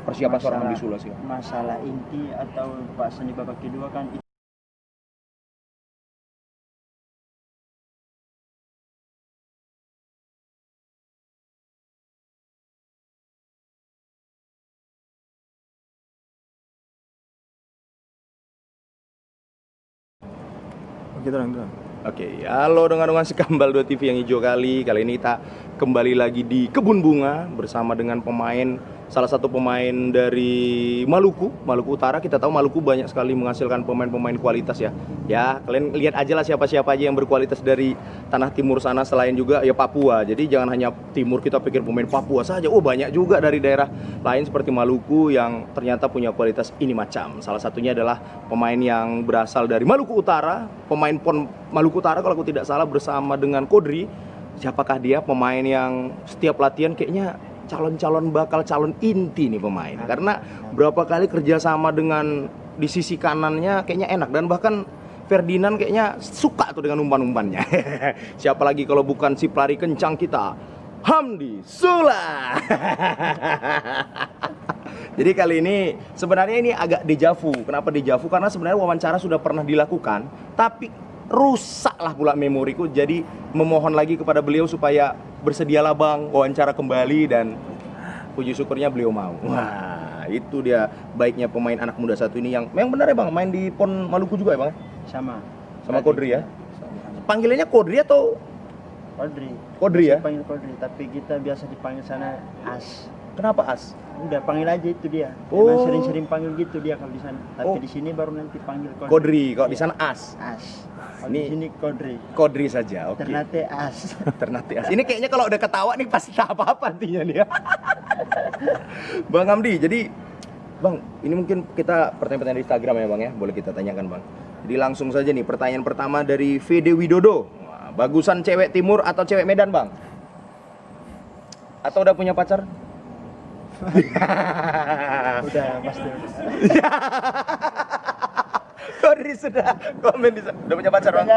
persiapan seorang Hamdi Sula sih? Masalah inti atau bahasan di babak kedua kan Oke, halo dengan Sekambal 2 TV yang hijau kali ini kita kembali lagi di Kebun Bunga bersama dengan salah satu pemain dari Maluku Utara. Kita tahu Maluku banyak sekali menghasilkan pemain-pemain kualitas ya. Ya, kalian lihat aja lah siapa-siapa aja yang berkualitas dari tanah timur sana selain juga ya Papua. Jadi jangan hanya timur kita pikir pemain Papua saja. Oh, banyak juga dari daerah lain seperti Maluku yang ternyata punya kualitas ini macam. Salah satunya adalah pemain yang berasal dari Maluku Utara, pemain PON Maluku Utara kalau aku tidak salah bersama dengan Kodri. Siapakah dia? Pemain yang setiap latihan kayaknya bakal calon inti nih pemain. Karena berapa kali kerjasama dengan di sisi kanannya kayaknya enak. Dan bahkan Ferdinand kayaknya suka tuh dengan umpan-umpannya. Siapa lagi kalau bukan si pelari kencang kita, Hamdi Sula. Jadi kali ini sebenarnya ini agak dejavu. Kenapa dejavu? Karena sebenarnya wawancara sudah pernah dilakukan, tapi rusaklah pula memoriku. Jadi memohon lagi kepada beliau supaya bersedialah bang wawancara kembali, dan puji syukurnya beliau mau. Wah, itu dia baiknya pemain anak muda satu ini yang memang benar ya bang, main di PON Maluku juga ya bang? Sama Kodri ya? Panggilannya Kodri atau? Kodri ya? Panggil Kodri, tapi kita biasa dipanggil sana As. Kenapa As? Udah panggil aja itu dia. Oh. Emang sering-sering panggil gitu dia kalau di sana. Tapi di sini baru nanti panggil Kodri. Kodri, kalau di sana As. Kalau di sini Kodri saja, oke. Ternate As. Ternate As. Ini kayaknya kalau udah ketawa nih pasti tak apa-apa artinya nih ya. Bang Hamdi, jadi Bang, ini mungkin kita pertanyaan-pertanyaan di Instagram ya Bang ya, boleh kita tanyakan Bang. Jadi langsung saja nih, pertanyaan pertama dari VD Widodo. Wah, bagusan cewek timur atau cewek Medan Bang? Atau udah punya pacar? Udah pasti. Kodri sudah komen di sana. Udah punya pacar Bang?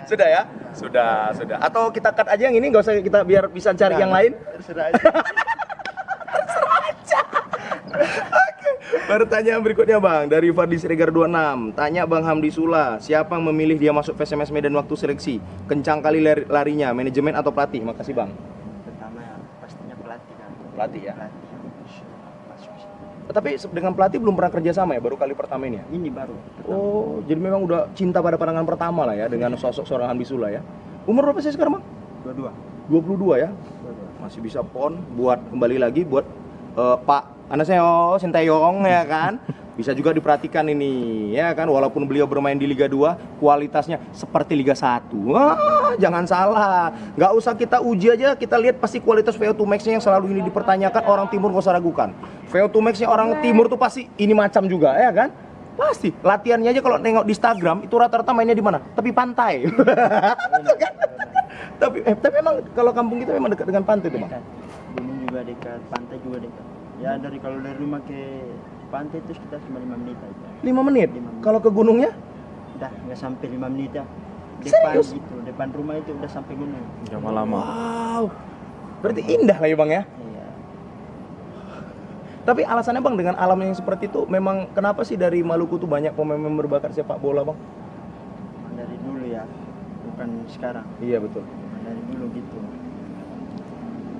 Sudah ya? Sudah. Atau kita cut aja yang ini, nggak usah kita biar bisa cari yang lain. Terserah aja. Oke. Pertanyaan berikutnya Bang, dari Fadli Siregar 26. Tanya Bang Hamdi Sula, siapa yang memilih dia masuk PSMS Medan waktu seleksi? Kencang kali larinya, manajemen atau pelatih? Makasih Bang. Pertama pastinya pelatih kan. Pelatih ya? Pelatih masuk sih. Tapi dengan pelatih belum pernah kerja sama ya? Baru kali pertama ini ya? Ini baru. Oh, jadi memang udah cinta pada pandangan pertama lah ya dengan sosok seorang Hamdi Sula ya. Umur berapa sih sekarang Bang? 22 ya? 22. Masih bisa PON buat kembali lagi buat Pak Anaseo Sinteyong ya kan. Bisa juga diperhatikan ini ya kan, walaupun beliau bermain di Liga 2 kualitasnya seperti Liga 1. Wah, jangan salah. Nggak usah kita uji aja, kita lihat pasti kualitas VO2 Max-nya yang selalu ini dipertanyakan orang timur, nggak usah ragukan. VO2 Max-nya orang timur tuh pasti ini macam juga ya kan. Pasti latihannya aja kalau nengok di Instagram itu rata-rata mainnya di mana? Tepi pantai. Tapi emang kalau kampung kita memang dekat dengan pantai tuh Bang. Gunung juga dekat, pantai juga dekat. Ya kalau dari rumah ke pantai itu sekitar cuma 5 menit aja. 5 menit? 5 menit. Kalau ke gunungnya? Udah nggak sampai 5 menit ya. Serius? Depan rumah itu udah sampai gunung. Lama. Wow. Berarti indah lah ya Bang ya. Iya. Tapi alasannya Bang dengan alam yang seperti itu, memang kenapa sih dari Maluku tuh banyak pemain berbakat sepak bola Bang? Dari dulu ya, bukan sekarang. Iya betul. Dari dulu gitu.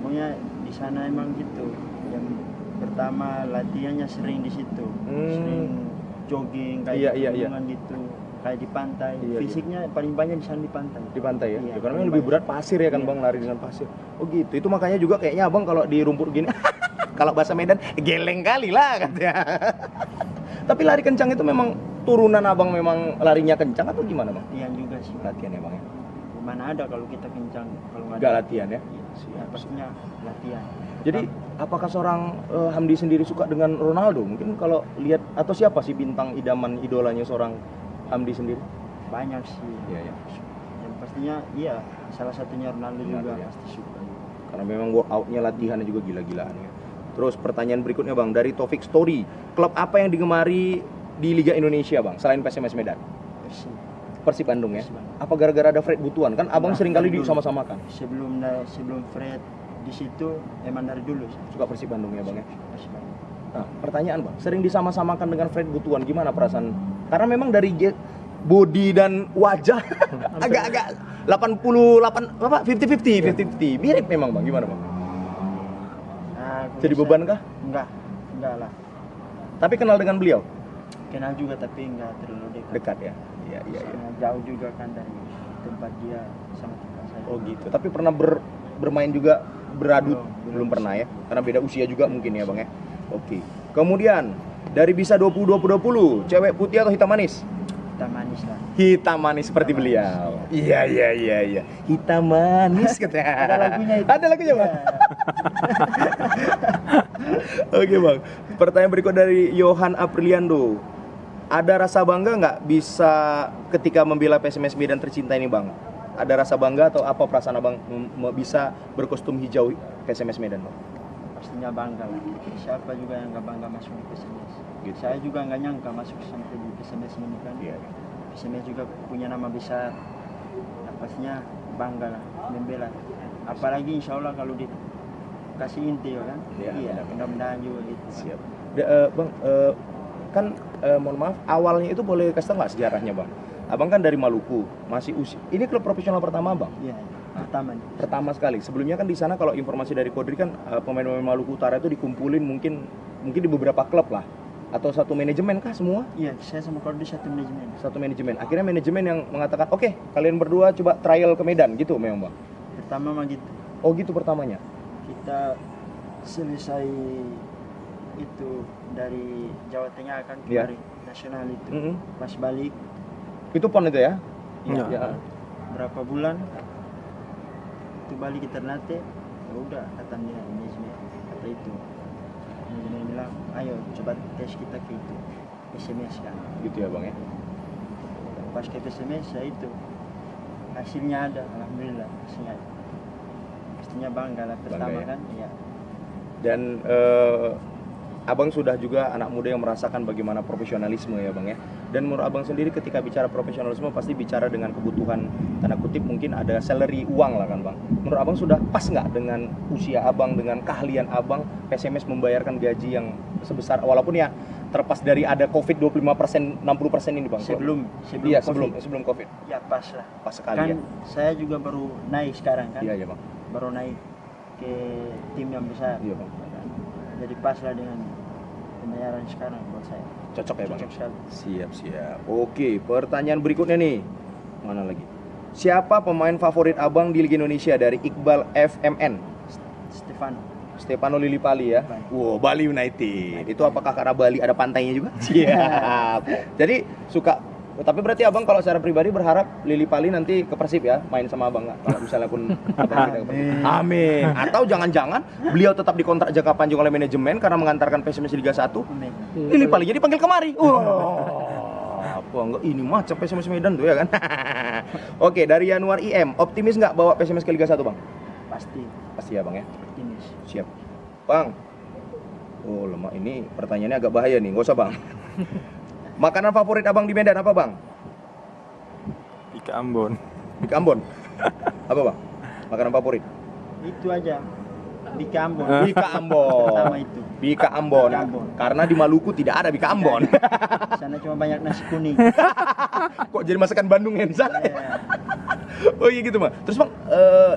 Pokoknya di sana emang gitu. Yang pertama latihannya sering di situ, sering jogging kayak Iya. gitu, kayak di pantai. Iya. Fisiknya paling banyak di sana di pantai. Di pantai ya? Iya, Ya, karena lebih berat pasir ya kan Iya. Bang, lari dengan pasir. Oh gitu, itu makanya juga kayaknya Abang kalau di rumput gini kalau bahasa Medan, geleng kali lah katanya. Tapi lari kencang itu memang turunan Abang memang larinya kencang atau gimana Bang? Latihan juga sih. Latihan ya Bang ya? Mana ada kalau kita kencang, kalau nggak Nggak ada latihan ya? ya pastinya latihan. Jadi apakah seorang Hamdi sendiri suka dengan Ronaldo? Mungkin kalau lihat, atau siapa sih bintang idolanya seorang Hamdi sendiri? Banyak sih. Iya. Yang pastinya iya, salah satunya Ronaldo juga ya. pasti suka. Karena memang workoutnya, latihannya juga gila-gilaan ya. Terus pertanyaan berikutnya Bang, dari Taufik Story. Klub apa yang digemari di Liga Indonesia Bang, selain PSMS Medan? Persib Bandung ya? Persib Bandung. Apa gara-gara ada Fred Butuan? Kan Abang sering kali dulu. disama-samakan. Sebelum Fred di situ emang dari dulu saya Suka Persib Bandung ya bang ya. Persib Bandung. Nah, pertanyaan bang, sering disama-samakan dengan Fred Butuan, gimana perasaan? Karena memang dari body dan wajah agak-agak 88 apa 50-50 mirip memang bang, gimana bang? Jadi beban kah? Enggak lah. Tapi kenal dengan beliau? Kenal juga tapi enggak terlalu dekat. Dekat ya? Iya. Soalnya jauh juga kan dari tempat dia sama tempat saya. Oh gitu. Tapi pernah bermain juga beradu? Belum Belum pernah ya? Karena beda usia juga mungkin ya bang ya? Oke. Kemudian dari Bisa 20-20, cewek putih atau hitam manis? Kita manis lah. Hitam manis seperti Hitam manis, beliau. Iya. Hitam manis katanya. Ada lagunya itu. Ada lagunya bang. Iya. Oke bang. Pertanyaan berikut dari Johan Apriliando. Ada rasa bangga nggak bisa ketika membela PSMS Medan tercinta ini bang? Ada rasa bangga atau apa perasaan abang bisa berkostum hijau PSMS Medan bang? Pastinya bangga lah. Siapa juga yang nggak bangga masuk di PSMS? Gitu. Saya juga nggak nyangka masuk sampai di PSMS ini kan. Iya. PSMS juga punya nama besar. Nah, pastinya bangga lah membela. Apalagi insya Allah kalau dikasih inti kan. Iya, benar. Mudah-mudahan juga gitu. Siap. Bang, kan mohon maaf, awalnya itu boleh kasih tahu nggak sejarahnya bang? Abang kan dari Maluku, masih usia. Ini klub profesional pertama bang? Iya, pertama nih. Pertama sekali. Sebelumnya kan di sana kalau informasi dari Kodri kan pemain-pemain Maluku Utara itu dikumpulin mungkin di beberapa klub lah, atau satu manajemen kah semua? Iya, saya sama Kordi satu manajemen. Satu manajemen. Akhirnya manajemen yang mengatakan, oke, kalian berdua coba trial ke Medan gitu, memang bang. Pertama mah gitu. Oh gitu pertamanya. Kita selesai itu dari Jawa Tengah kan Iya. kemarin nasional itu. Mm-mm. Pas balik Itu pon itu ya? ya, Ya. berapa bulan itu balik ke Ternate, ya udah kata dia manajemen kata itu manajemen bilang ayo coba tes kita ke itu SMS kan. Gitu ya bang ya. Pas ke SMS ya itu hasilnya ada, alhamdulillah hasilnya ada. Pastinya bangga lah pertama Bangga ya? kan ya. Dan abang sudah juga anak muda yang merasakan bagaimana profesionalisme ya bang ya. Dan menurut abang sendiri ketika bicara profesionalisme pasti bicara dengan kebutuhan tanda kutip mungkin ada salary uang lah kan bang. Menurut abang sudah pas nggak dengan usia abang, dengan keahlian abang PSMS membayarkan gaji yang sebesar, walaupun ya terlepas dari ada COVID 25%, 60% ini bang? Iya, sebelum COVID. Ya pas lah. Pas sekali Kan ya. saya juga baru naik sekarang kan. Iya bang. Baru naik ke tim yang besar. Iya bang. Jadi pas lah dengan pembayaran sekarang buat saya. Cocok ya bang? Cocok sekali. Siap. Oke, pertanyaan berikutnya nih. Mana lagi? Siapa pemain favorit abang di Liga Indonesia dari Iqbal FMN? Stefano Lillipali ya. Baik. Wow, Bali United. Itu apakah karena Bali ada pantainya juga? Siap. Jadi suka. Tapi berarti abang kalau secara pribadi berharap Lillipali nanti ke Persib ya, main sama abang nggak? Kalau misalnya pun abang tidak ke Persib. Amin. Atau jangan-jangan beliau tetap dikontrak jangka panjang oleh manajemen karena mengantarkan PSMS Liga 1. Amin. Lillipali jadi panggil kemari. Apa enggak ini macam PSMS Medan tuh ya kan? Oke, dari Januar IM, optimis nggak bawa PSMS ke Liga 1 bang? Pasti ya bang ya. Optimis. Siap. Bang. Oh lemah, ini pertanyaannya agak bahaya nih, nggak usah bang. Makanan favorit abang di Medan apa bang? Bika Ambon. Bika Ambon. Apa bang? Makanan favorit? Itu aja. Bika Ambon. Bika Ambon. Pertama itu. Bika Ambon. Bika Ambon. Karena di Maluku tidak ada Bika Ambon. Di sana cuma banyak nasi kuning. Kok jadi masakan Bandung Ensa? Iya. Oh iya gitu bang. Terus bang,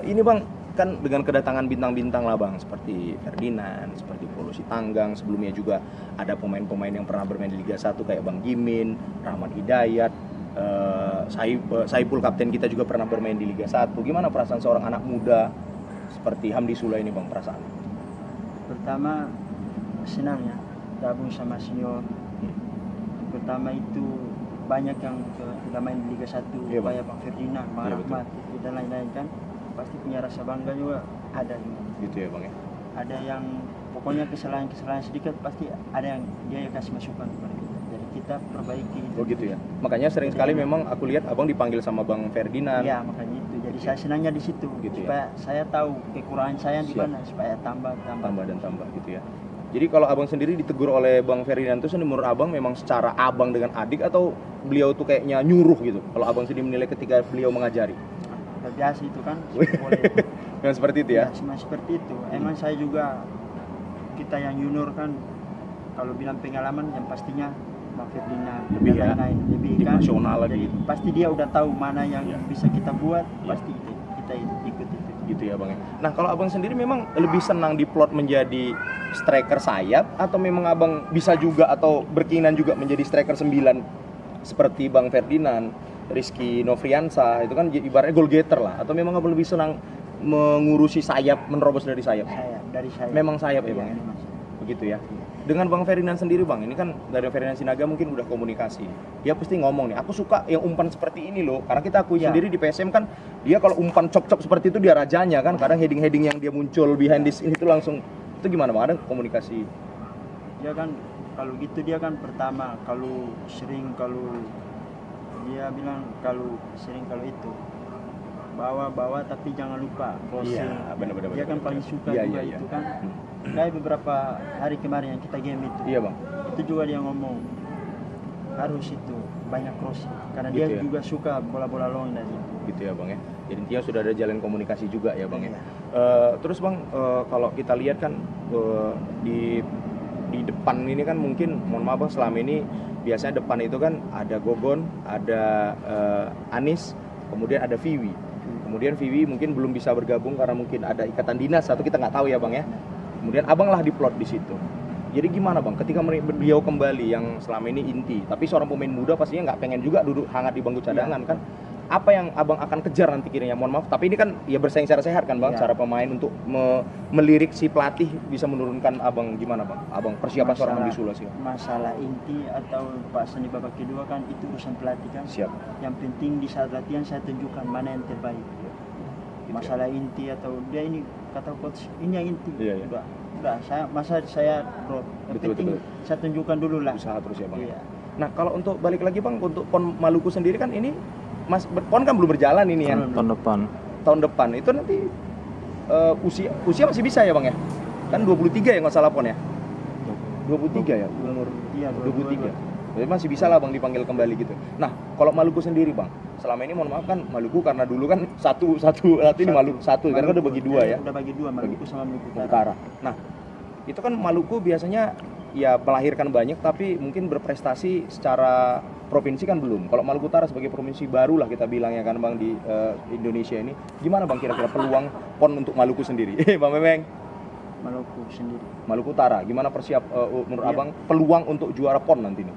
ini bang kan dengan kedatangan bintang-bintang lah bang, seperti Ferdinand, seperti Polusi Tanggang, sebelumnya juga ada pemain-pemain yang pernah bermain di Liga 1 kayak Bang Gimin, Rahmat Hidayat, Saipul kapten kita juga pernah bermain di Liga 1. Gimana perasaan seorang anak muda seperti Hamdi Sula ini bang, perasaan? Pertama senang ya gabung sama senior. Pertama itu banyak yang sudah main di Liga 1 Iya, Bang. kayak Bang Ferdinand, Bang Iya, Rahmat itu dan lain-lain kan. Pasti punya rasa bangga juga ada juga. Gitu ya bang ya. Ada yang pokoknya kesalahan-kesalahan sedikit pasti ada yang dia kasih masukan kepada kita. Jadi kita perbaiki. Oh gitu ya. Makanya sering sekali memang aku lihat abang dipanggil sama Bang Ferdinand. Iya makanya itu. Jadi saya senangnya di situ. Gitu ya. Supaya saya tahu kekurangan saya di Siap. mana supaya tambah. Tambah gitu ya. Jadi kalau abang sendiri ditegur oleh Bang Ferdinand itu menurut abang memang secara abang dengan adik atau beliau tuh kayaknya nyuruh gitu? Kalau abang sendiri menilai ketika beliau mengajari? Biasa itu kan boleh Yang seperti itu ya? Cuma seperti itu. Emang saya juga, kita yang junior kan kalau bilang pengalaman yang pastinya Bang Ferdinand Lebih dan ya, lain-lain lebih tim kan. nasional lagi Jadi gitu. pasti dia udah tahu mana yang Iya. bisa kita buat, Iya. pasti kita ikut itu. Gitu ya Bang ya. Nah, kalau Abang sendiri memang lebih senang diplot menjadi striker sayap atau memang Abang bisa juga atau berkeinginan juga menjadi striker 9 seperti Bang Ferdinand, Rizky Nofriansah, itu kan ibaratnya goal getter lah, atau memang Abang lebih senang mengurusi sayap, menerobos dari sayap? Dari saya. Memang sayap ya Iya, Bang ya? memang sayap. Begitu ya. Dengan Bang Ferdinand sendiri Bang, ini kan dari Ferdinand Sinaga mungkin udah komunikasi. Dia pasti ngomong nih, aku suka yang umpan seperti ini loh. Karena kita akui Ya. sendiri di PSM kan, dia kalau umpan cop-cop seperti itu dia rajanya kan. Kadang heading-heading yang dia muncul behind this ini tuh langsung, itu gimana Bang? Ada komunikasi? Dia kan kalau gitu dia kan pertama kalau dia bilang kalau itu bawa tapi jangan lupa crossing. Iya, benar-benar. Dia kan paling suka Iya, juga iya, itu iya. kan. Kayak beberapa hari kemarin yang kita game itu. Iya Bang. Itu juga dia ngomong harus itu banyak crossing karena Gitu dia ya. juga suka bola-bola long dari itu. Gitu ya Bang ya. Jadi intinya sudah ada jalan komunikasi juga ya Bang ya. Iya. Terus Bang, kalau kita lihat kan di depan ini kan mungkin, mohon maaf Bang, selama ini biasanya depan itu kan ada Gogon, ada Anis, kemudian ada Viwi. Kemudian Viwi mungkin belum bisa bergabung karena mungkin ada ikatan dinas atau kita nggak tahu ya Bang ya. Kemudian Abang lah diplot di situ. Jadi gimana Bang, ketika beliau kembali yang selama ini inti, tapi seorang pemain muda pastinya nggak pengen juga duduk hangat di bangku cadangan kan? Apa yang Abang akan kejar nanti kiranya? Mohon maaf, tapi ini kan ya bersaing secara sehat kan Bang, Iya. cara pemain untuk melirik si pelatih bisa menurunkan Abang gimana Bang? Abang persiapan seorang Hamdi Sula sih. Masalah inti atau pasan di babak kedua kan itu urusan pelatih kan. Siap. Yang penting di saat latihan saya tunjukkan mana yang terbaik. Gitu Masalah inti atau dia ini kata coach ini yang inti. Iya, iya. Udah saya drop. Yang Betul, penting betul. saya tunjukkan dulu lah. Usaha terus ya Bang. Iya. Nah, kalau untuk balik lagi Bang, untuk PON Maluku sendiri kan ini PON kan belum berjalan ini ya. Tahun depan. Tahun depan itu nanti usia masih bisa ya Bang ya? Kan 23 ya nggak salah PON ya? 23 ya umur Iya, 23. Jadi masih bisa lah Bang dipanggil kembali gitu. Nah, kalau Maluku sendiri Bang, selama ini mohon maaf kan Maluku karena dulu kan satu ini Maluku satu, karena kan udah bagi dua ya. Udah bagi dua Maluku sama Maluku Utara. Utara. Nah, itu kan Maluku biasanya ya melahirkan banyak tapi mungkin berprestasi secara provinsi kan belum. Kalau Maluku Utara sebagai provinsi baru lah kita bilang ya kan Bang di Indonesia ini, gimana Bang kira-kira peluang PON untuk Maluku sendiri? Bang Memeng, Maluku sendiri. Maluku Utara, gimana menurut Iya. Abang peluang untuk juara PON nanti nih?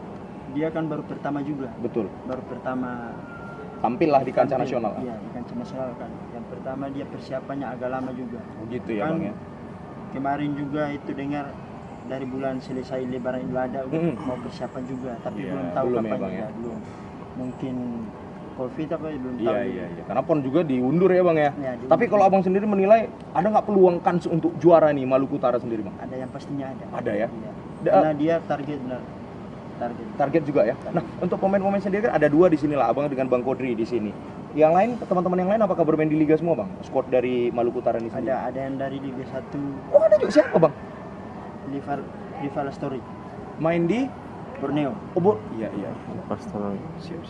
Dia kan baru pertama juga. Betul. Baru pertama Tampil lah di kancah tampil. nasional. Iya, di kancah nasional kan. Yang pertama dia persiapannya agak lama juga. Gitu ya Kan Bang ya. Kemarin juga itu dengar dari bulan selesai Lebaran Idul Adha udah mau persiapan juga, tapi Iya, belum tahu belum ya, kapan Bang, juga. ya. Belum. Mungkin Covid apa belum tahu. Iya juga. iya iya. Karena PON juga diundur ya Bang ya. Iya, diundur. Tapi kalau Abang sendiri menilai ada nggak peluang kans untuk juara nih Maluku Utara sendiri Bang? Ada yang pastinya ada. Ada ya? Iya. Da- Karena dia target. Target juga ya. Nah, untuk pemain-pemain sendiri kan ada dua di sini lah, Abang dengan Bang Kodri di sini. Yang lain, teman-teman yang lain apakah bermain di liga semua, Bang? Squad dari Maluku Utara ini sendiri. Ada yang dari Liga 1 Oh, ada juga siapa, Bang? Rival Story Main di Borneo. Iya, iya. Pastor Siap.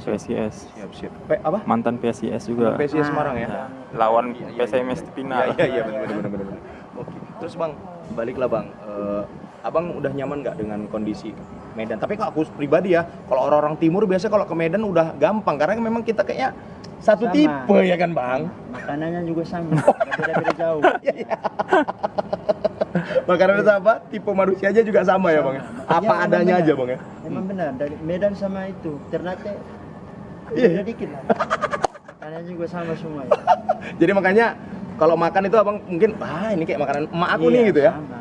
PSIS. Siap. Apa? Mantan PSIS juga. PSIS Semarang ya. Ya, lawan Iya, iya, PSMS di final. Iya, benar. Oke. Terus, Bang, baliklah, Bang. Abang udah nyaman nggak dengan kondisi Medan? Tapi kalau aku pribadi ya, kalau orang-orang timur biasa kalau ke Medan udah gampang karena memang kita kayaknya satu Sama. tipe ya kan, Bang? Makanannya juga sama, nggak beda-beda jauh. Makanan apa? Tipe manusia aja juga sama ya, Bang? Apa Iya, adanya benar. aja, Bang ya? Emang benar, dari Medan sama itu Ternate Iya. beda dikit lah. Makanannya juga sama semua ya. Jadi makanya kalau makan itu Abang mungkin ini kayak makanan emak aku nih gitu ya. Sama.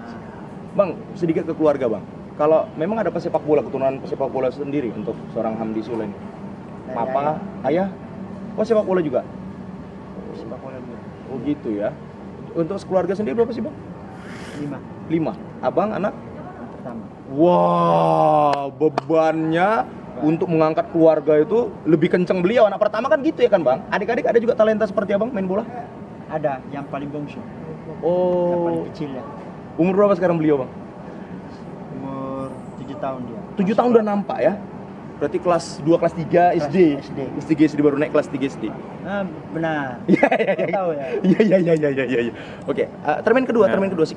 Bang, sedikit ke keluarga, Bang. Kalau memang ada pesepak bola, keturunan pesepak bola sendiri untuk seorang Hamdi Sule ini. Dari Papa, ayah, sepak bola juga. sepak bola dua. Oh gitu ya. Untuk keluarga sendiri berapa sih, Bang? 5 5. Abang, anak? yang pertama. Wah, bebannya untuk mengangkat keluarga itu lebih kenceng beliau. Anak pertama kan gitu ya kan, Bang? Adik-adik ada juga talenta seperti Abang main bola? Ada yang paling bungsu, yang Oh, paling kecil ya. umur berapa sekarang beliau, Bang? Umur 7 tahun dia. 7 tahun udah nampak ya? Berarti kelas 2, kelas 3 SD. Kelas 3 SD baru naik kelas 3 SD. Ah, benar. Iya, iya, iya. Tahu ya. Iya. Oke, termin kedua, termin kedua.